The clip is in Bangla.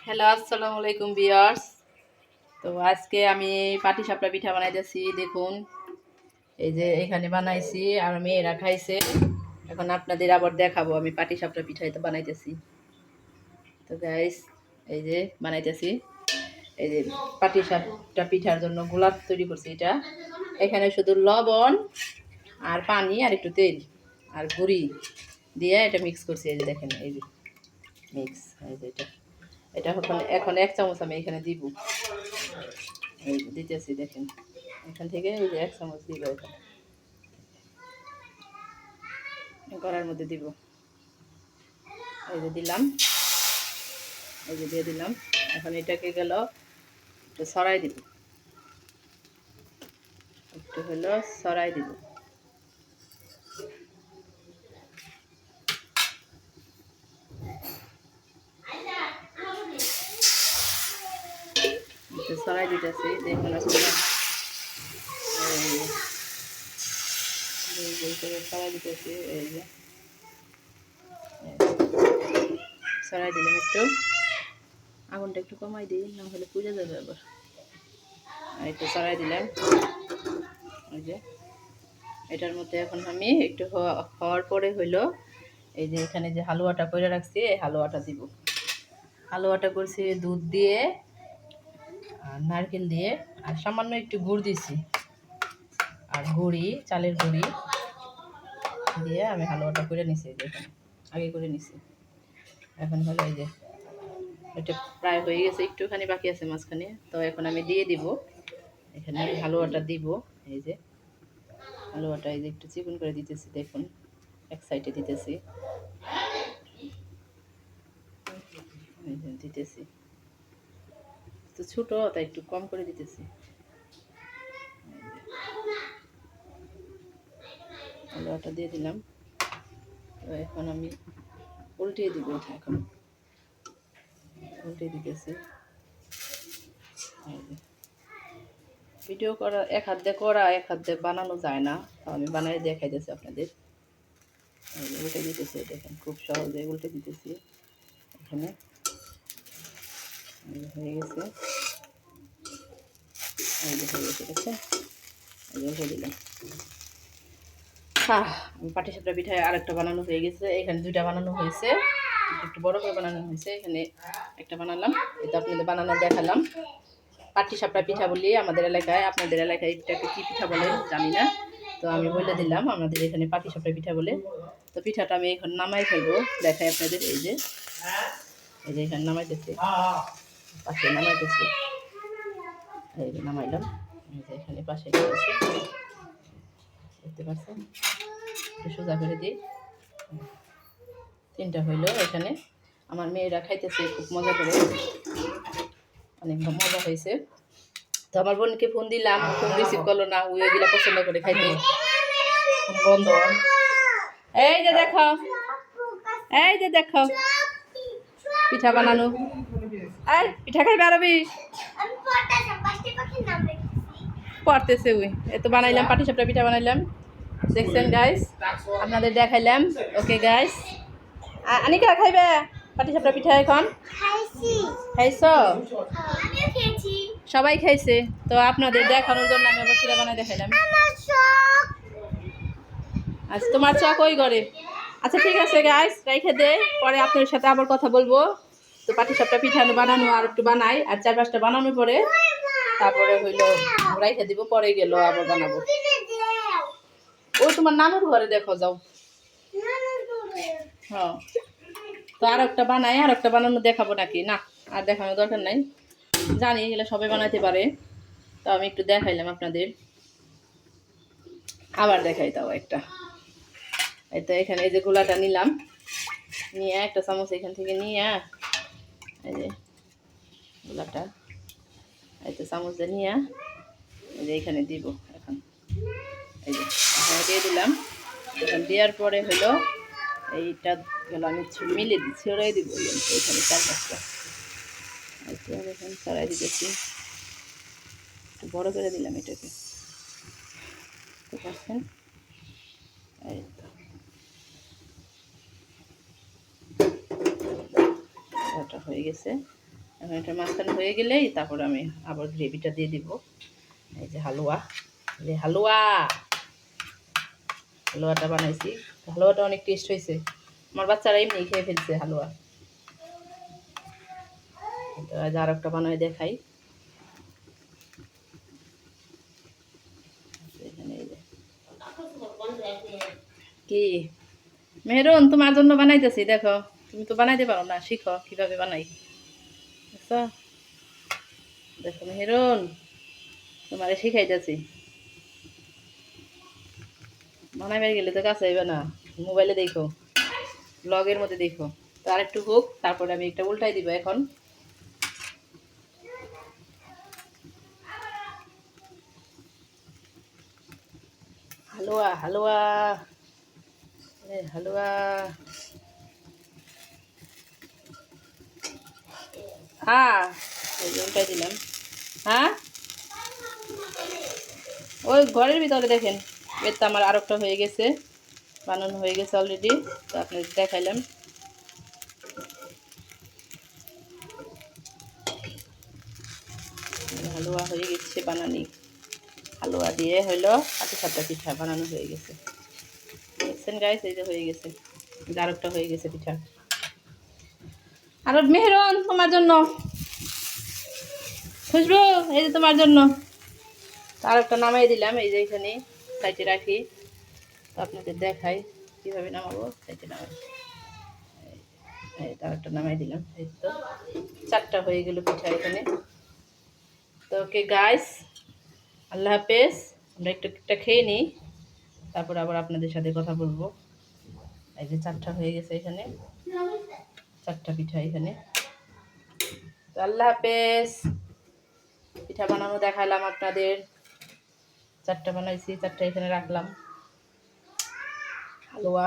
হ্যালো, আসসালামু আলাইকুম ভিউয়ার্স। তো আজকে আমি পাটিসাপটা পিঠা বানাইতেছি। দেখুন, এই যে এখানে বানাইছি আর মেয়েরা খাইছে। এখন আপনাদের আবার দেখাবো আমি পাটিসাপটা পিঠা তো বানাইতেছি। তো গাইস, এই যে বানাইতেছি। এই যে পাটিসাপটা পিঠার জন্য গোলাপ তৈরি করছি। এটা এখানে শুধু লবণ আর পানি আর একটু তেল আর গুঁড়ি দিয়ে এটা মিক্স করছি। এই যে দেখেন, এই যে মিক্স, এই যে এটা এটা এখন 1 চামচ আমি এখানে দিব। এই যে দিতেছি, দেখেন এখান থেকে এই যে 1 চামচ দিব এখানে কড়ার মধ্যে দিব। এই যে দিলাম, এই যে দিয়ে দিলাম। এখন এটাকে গেল একটু সরাই দিব, একটু হলো সরাই দিব। একটু সরাই দিতেছি, দেখুন আপনারা সরাই দিতেছি। এই যে সরাই দিলাম, একটু আগুনটা একটু কমাই দিই, না হলে পুড়ে যাবে আবার। একটু সরাই দিলাম। এই যে এটার মধ্যে এখন আমি একটু হওয়ার পরে হইলো এই যে এখানে যে হালুয়াটা করে রাখছি, এই হালুয়াটা দিব। হালুয়াটা করছি দুধ দিয়ে আর নারকেল দিয়ে আর সামান্য একটু গুড় দিছি আর গুঁড়ি, চালের গুঁড়ি দিয়ে আমি হালুয়াটা করে নিছি। এখানে আগে করে নিছি। এখন হলো এই যে এটা প্রায় হয়ে গেছে, একটুখানি বাকি আছে মাঝখানে। তো এখন আমি দিয়ে দিব এখানে হালুয়াটা দিব। এই যে হালুয়াটা এই যে একটু চিকন করে দিতেছি, দেখুন এক সাইডে দিতেছি, এই যে দিতেছি। তো ছোট তাই একটু কম করে দিতেছি। হালুয়াটা দিয়ে দিলাম। তো এখন আমি উল্টিয়ে দিব, এখন উল্টে দিতেছি। ভিডিও করা এক হাত দিয়ে করা, এক হাত দিয়ে বানানো যায় না, তো আমি বানাই দেখাইতেছি আপনাদের। উল্টে দিতেছি, দেখেন খুব সহজে উল্টে দিতেছি। এখানে হয়ে গেছে, এই যে হয়ে গেছে, ঠিক আছে। এই যে উল্টে দিলাম। আমি পাটিসাপটা পিঠায় আরেকটা বানানো হয়ে গেছে। এখানে 2টা বানানো হয়েছে, একটু বড় করে বানানো হয়েছে। এখানে একটা বানালাম, এটা আপনাদের বানানো দেখালাম। পাটিসাপটা পিঠা বলি আমাদের এলাকায়, আপনাদের এলাকায় এটাকে কী পিঠা বলে জানি না, তো আমি বলে দিলাম আমাদের এখানে পাটিসাপটা পিঠা বলে। তো পিঠাটা আমি এখন নামাই ফেলবো, দেখাই আপনাদের। এই যে এখানে নামাইতেছি, পাশে নামাইতেছি, এই যে নামাইলাম। এই যে এখানে পাশে দেখতে পাচ্ছেন, একটু সোজা করে দিই। 3টা হইলো। এখানে আমার মেয়েরা খাইতেছে খুব মজা করে, অনেক মজা হয়েছে। তো আমার বোনকে ফোন দিলাম, ফোন রিসিভ করলো না, ওই ওইগুলা পছন্দ করে খাইতে। বন্ধ। এই যে দেখো, এই যে দেখো পিঠা বানানো। এই পিঠা খাইবে আরবি পড়তেছে ওই। এত বানাইলাম, পাটিসাপটা পিঠা বানাইলাম, দেখছেন গাইস, আপনাদের দেখাইলাম। ওকে গাইস, আনিকা খাইবে পাটিসাপটা পিঠা? এখন খাইছো? সবাই খাইছে। তো আপনাদের দেখানোর জন্য আমি আবার পিঠা বানাই দেখাইলাম। আচ্ছা, তোমার চক ওই ঘরে। আচ্ছা ঠিক আছে গাইস, রাইখে দে, পরে আপনার সাথে আবার কথা বলবো। তো পাটিসাপটা পিঠা বানানো আর একটু বানাই, আর 4-5টা বানানোর পরে তারপরে হইলো রাইখে দিব, পরে গেল আবার বানাবো। ও তোমার নানুর ঘরে দেখো, যাও। হ্যাঁ, তো আর একটা বানাই, আর একটা বানানো দেখাবো নাকি? না, আর দেখানোর দরকার নাই, জানি এগুলো সবাই বানাতে পারে। তো আমি একটু দেখাইলাম আপনাদের, আবার দেখাই তাও একটা। এই তো এখানে এই যে গোলাটা নিলাম, নিয়ে একটা চামচ এখান থেকে নিয়ে, এই যে গোলাটা এই তো চামচ দিয়ে নিয়ে এই যে এখানে দিব। এখন এই যে এখানে দিয়ে দিলাম। এখন দেওয়ার পরে হলো এইটা গেলো আমি মিলে দিই, ছড়াই দিব এখানে 4-5টা। এখন ছড়াই দিতেছি, একটু বড় করে দিলাম এটাকে, বুঝতে পারছেন? এই তো এটা হয়ে গেছে। এখন এটা মাঝখানে হয়ে গেলেই তারপর আমি আবার গ্রেভিটা দিয়ে দিব। এই যে হালুয়া, হালুয়াটা বানাইছি। হালুয়াটা অনেক টেস্ট হয়েছে, আমার বাচ্চারা এমনি খেয়ে ফেলছে হালুয়া। তো আজ আর একটা বানাই দেখাই। কি মেহরুন, তোমার জন্য বানাইতেছি, দেখো তুমি তো বানাইতে পারো না, শিখো কিভাবে বানাই। বুঝছো? দেখো মেহরুন, তোমারে শিখাইতেছি। বানাইবার গেলে তো কাছে আইবে না, মোবাইলে দেখো, ব্লগের মধ্যে দেখো। তো আরেকটু হোক, তারপরে আমি একটা উল্টাই দিব এখন। হালুয়া হালুয়া হালুয়া। হ্যাঁ, এই যে উল্টাই দিলাম। হ্যাঁ, ওই ঘরের ভিতরে দেখেন, এর তো আমার আর একটা হয়ে গেছে, বানানো হয়ে গেছে অলরেডি। তো আপনাদের দেখাইলাম। হালুয়া হয়ে গেছে বানানি, হালুয়া দিয়ে হইলো পাটি সাপটা পিঠা বানানো হয়ে গেছে। দেখছেন গাইস, এই যে হয়ে গেছে, আর একটা হয়ে গেছে পিঠা। আর মেহরুন, তোমার জন্য। খুশবু, এই যে তোমার জন্য। আর একটা নামাই দিলাম, এই যে এখানে সাইডে রাখি। তো আপনাদের দেখাই কীভাবে নামাবো, সাইডে নামাই। এই তার একটা নামাই দিলাম। এই তো 4টা হয়ে গেল পিঠা এখানে। তো ওকে গাইস, আল্লাহ হাফেজ। আমরা একটা খেয়ে নিই, তারপর আবার আপনাদের সাথে কথা বলবো। এই যে 4টা হয়ে গেছে এখানে, 4টা পিঠা এখানে। তো আল্লাহ হাফেজ। পিঠা বানানো দেখালাম আপনাদের। 4টা বানাইছি, 4টা এখানে রাখলাম। হালুয়া